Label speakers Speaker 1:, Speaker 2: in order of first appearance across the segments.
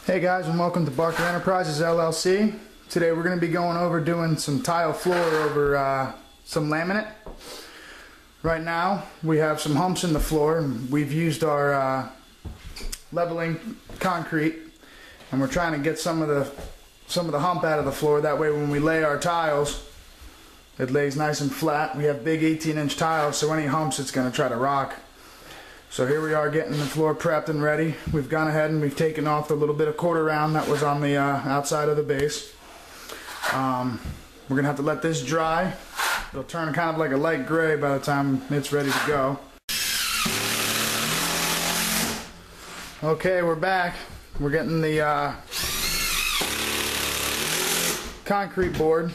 Speaker 1: Hey guys, and welcome to Barker Enterprises LLC. Today we're going to be going over doing some tile floor over some laminate. Right now we have some humps in the floor, and we've used our leveling concrete, and we're trying to get some of the hump out of the floor. That way when we lay our tiles, it lays nice and flat. We have big 18-inch tiles, so any humps it's going to try to rock. So here we are getting the floor prepped and ready. We've gone ahead and we've taken off the little bit of quarter round that was on the outside of the base. We're going to have to let this dry. It'll turn kind of like a light gray by the time it's ready to go. Okay, we're back. We're getting the concrete board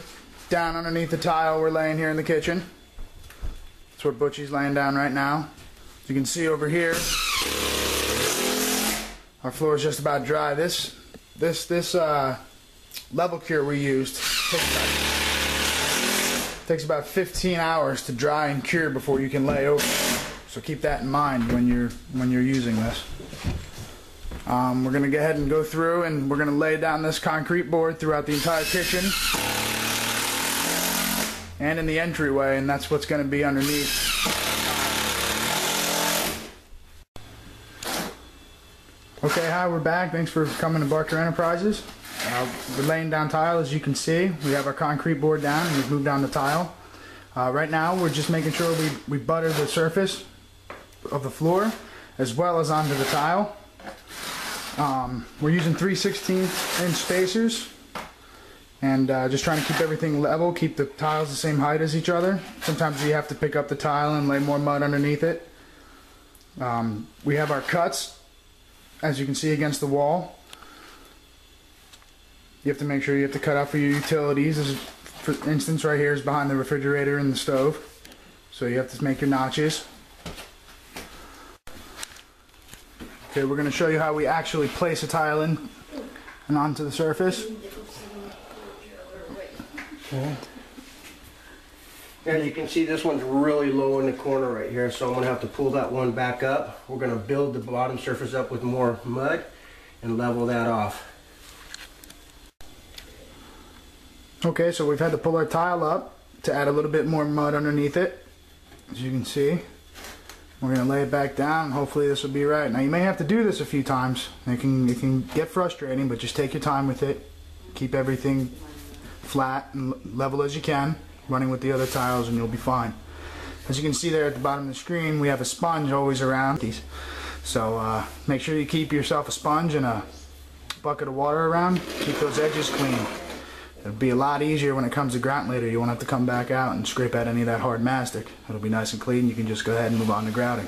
Speaker 1: down underneath the tile we're laying here in the kitchen. That's what Butchie's laying down right now. As you can see over here, our floor is just about dry. This level cure we used takes about 15 hours to dry and cure before you can lay over. So keep that in mind when you're using this. We're going to go ahead and go through, and we're going to lay down this concrete board throughout the entire kitchen and in the entryway, and that's what's going to be underneath. Okay, hi, we're back. Thanks for coming to Barker Enterprises. We're laying down tile, as you can see. We have our concrete board down, and we've moved down the tile. Right now, we're just making sure we butter the surface of the floor as well as onto the tile. We're using 3/16" spacers, and just trying to keep everything level, keep the tiles the same height as each other. Sometimes you have to pick up the tile and lay more mud underneath it. We have our cuts, as you can see, against the wall. You have to make sure you have to cut out for your utilities. This is, for instance, right here is behind the refrigerator and the stove. So you have to make your notches. Okay, we're going to show you how we actually place a tile in and onto the surface.
Speaker 2: Okay. As you can see, this one's really low in the corner right here, so I'm going to have to pull that one back up. We're going to build the bottom surface up with more mud and level that off.
Speaker 1: Okay, so we've had to pull our tile up to add a little bit more mud underneath it. As you can see, we're going to lay it back down, and hopefully this will be right. Now you may have to do this a few times. It can get frustrating, but just take your time with it. Keep everything flat and level as you can, running with the other tiles, and you'll be fine. As you can see there at the bottom of the screen, we have a sponge always around these. So make sure you keep yourself a sponge and a bucket of water around. Keep those edges clean. It'll be a lot easier when it comes to grout later. You won't have to come back out and scrape out any of that hard mastic. It'll be nice and clean. You can just go ahead and move on to grouting.